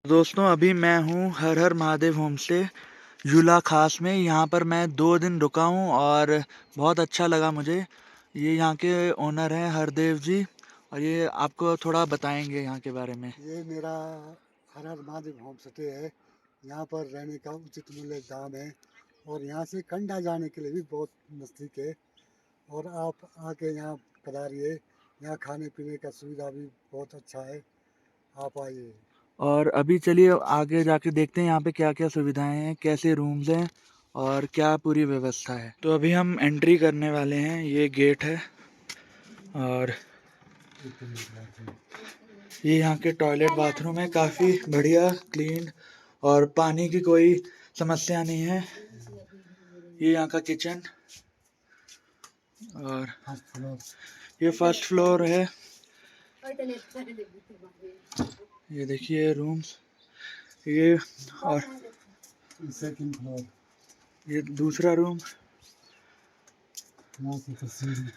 दोस्तों अभी मैं हूँ हर हर महादेव होम से झूला खास में। यहाँ पर मैं 2 दिन रुका हूँ और बहुत अच्छा लगा मुझे। ये यहाँ के ओनर हैं हरदेव जी और ये आपको थोड़ा बताएंगे यहाँ के बारे में। ये मेरा हर हर महादेव होम स्टे है। यहाँ पर रहने का उचित मूल्य दाम है और यहाँ से कंडा जाने के लिए भी बहुत नज़दीक है। और आप आके यहाँ पधारिए। यहाँ खाने पीने का सुविधा भी बहुत अच्छा है, आप आइए। और अभी चलिए आगे जाके देखते हैं यहाँ पे क्या क्या सुविधाएं हैं, कैसे रूम्स हैं और क्या पूरी व्यवस्था है। तो अभी हम एंट्री करने वाले हैं, ये गेट है और ये यहाँ के टॉयलेट बाथरूम है, काफ़ी बढ़िया क्लीन और पानी की कोई समस्या नहीं है। ये यहाँ का किचन और फर्स्ट फ्लोर। ये फर्स्ट फ्लोर है। ये देखिए रूम्स, ये और सेकंड फ्लोर। ये दूसरा रूम यहाँ से तस्वीर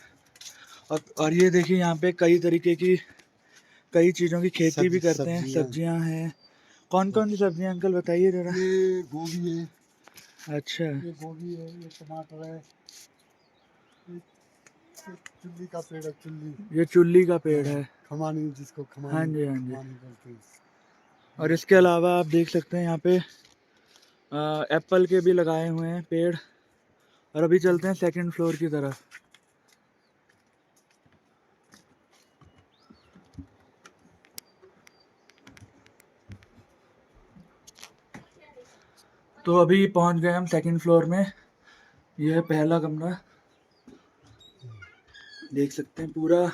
और ये देखिए यहाँ पे कई तरीके की कई चीज़ों की खेती भी करते हैं, सब्जियाँ। सब्जियां हैं। कौन कौन सी सब्जियां अंकल बताइए जरा। ये गोभी है, अच्छा, ये गोभी है, ये टमाटर है, ये चुल्ली का पेड़ है, चुल्ली। ये चुल्ली का पेड़ हाँ, है। खमानी, जिसको हाँ खमानी जी हाँ जी। खमानी बोलते हैं। और इसके अलावा आप देख सकते हैं यहाँ पे एप्पल के भी लगाए हुए हैं पेड़। और अभी चलते हैं सेकंड फ्लोर की तरफ। तो अभी पहुंच गए हम सेकंड फ्लोर में। यह है पहला कमरा, देख सकते हैं पूरा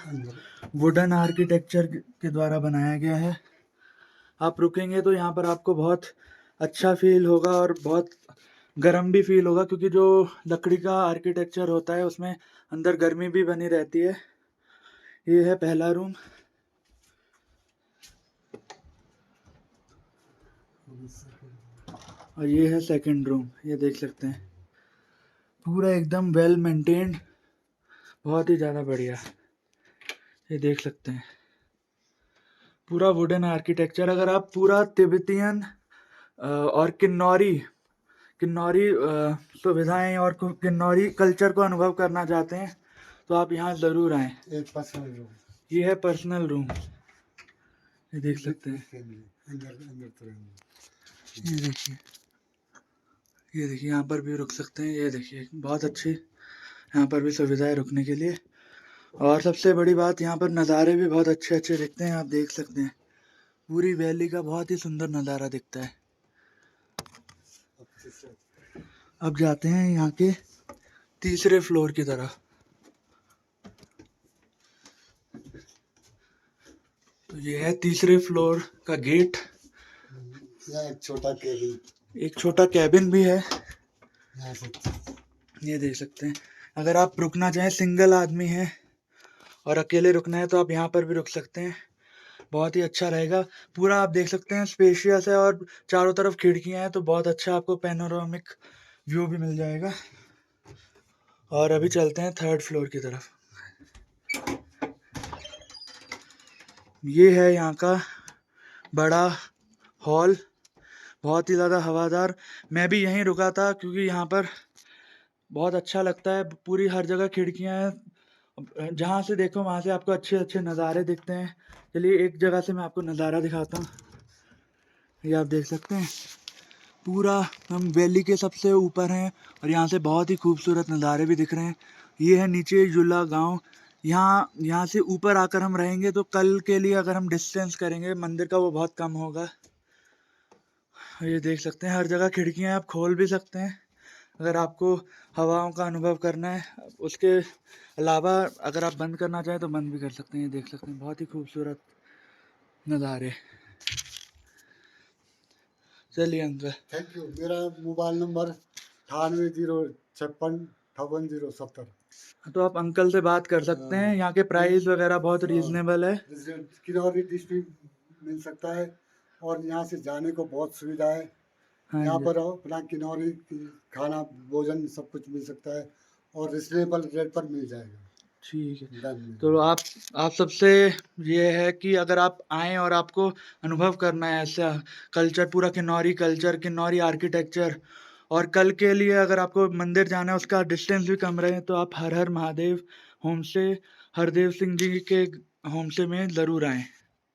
वुडन आर्किटेक्चर के द्वारा बनाया गया है। आप रुकेंगे तो यहाँ पर आपको बहुत अच्छा फील होगा और बहुत गर्म भी फील होगा, क्योंकि जो लकड़ी का आर्किटेक्चर होता है उसमें अंदर गर्मी भी बनी रहती है। ये है पहला रूम और ये है सेकंड रूम। ये देख सकते हैं पूरा एकदम वेल मेंटेन्ड, बहुत ही ज़्यादा बढ़िया। ये देख सकते हैं पूरा वुडन आर्किटेक्चर। अगर आप पूरा तिब्बतियन और किन्नौरी किन्नौरी सुविधाएं और किन्नौरी कल्चर को अनुभव करना चाहते हैं तो आप यहाँ ज़रूर आएँ। एक पर्सनल रूम। ये है पर्सनल रूम, ये देख सकते हैं। अंदर अंदर तो रहेंगे। ये देखिए, ये देखिए यहाँ पर भी रुक सकते हैं। ये देखिए बहुत अच्छी यहाँ पर भी सुविधा है रुकने के लिए। और सबसे बड़ी बात, यहाँ पर नज़ारे भी बहुत अच्छे अच्छे दिखते हैं। आप देख सकते हैं पूरी वैली का बहुत ही सुंदर नज़ारा दिखता है। अब जाते हैं यहाँ के तीसरे फ्लोर की तरफ। तो ये है तीसरे फ्लोर का गेट। यहाँ एक छोटा केबिन। एक छोटा कैबिन भी है, यहाँ से ये देख सकते हैं। अगर आप रुकना चाहें, सिंगल आदमी है और अकेले रुकना है तो आप यहाँ पर भी रुक सकते हैं, बहुत ही अच्छा रहेगा। पूरा आप देख सकते हैं स्पेशियस है और चारों तरफ खिड़कियां हैं, तो बहुत अच्छा आपको पैनोरामिक व्यू भी मिल जाएगा। और अभी चलते हैं थर्ड फ्लोर की तरफ। ये है यहाँ का बड़ा हॉल, बहुत ही ज़्यादा हवादार। मैं भी यहीं रुका था क्योंकि यहाँ पर बहुत अच्छा लगता है। पूरी हर जगह खिड़कियाँ हैं, जहाँ से देखो वहाँ से आपको अच्छे अच्छे नज़ारे दिखते हैं। चलिए एक जगह से मैं आपको नज़ारा दिखाता हूँ। ये आप देख सकते हैं पूरा हम वैली के सबसे ऊपर हैं और यहाँ से बहुत ही खूबसूरत नज़ारे भी दिख रहे हैं। ये है नीचे जुला गांव। यहाँ से ऊपर आकर हम रहेंगे तो कल के लिए अगर हम डिस्टेंस करेंगे मंदिर का, वो बहुत कम होगा। ये देख सकते हैं हर जगह खिड़कियाँ आप खोल भी सकते हैं अगर आपको हवाओं का अनुभव करना है। उसके अलावा अगर आप बंद करना चाहें तो बंद भी कर सकते हैं। ये देख सकते हैं बहुत ही खूबसूरत नज़ारे। चलिए अंकल। Thank you. मेरा मोबाइल नंबर 9805555070। तो आप अंकल से बात कर सकते हैं, यहाँ के प्राइस वगैरह बहुत रीजनेबल है। किन्नौरी डिश भी मिल सकता है और यहाँ से जाने को बहुत सुविधा है। हाँ यहाँ जी। पर अपना किन्नौरी खाना भोजन सब कुछ मिल सकता है और रिजनेबल रेट पर मिल जाएगा। ठीक है। डन तो आप सबसे ये है कि अगर आप आएँ और आपको अनुभव करना है ऐसा कल्चर पूरा किन्नौरी किन्नौरी आर्किटेक्चर और कल के लिए अगर आपको मंदिर जाना है उसका डिस्टेंस भी कम रहे तो आप हर हर महादेव होम स्टे हरदेव सिंह जी के होम स्टे में ज़रूर आएँ।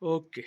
ओके।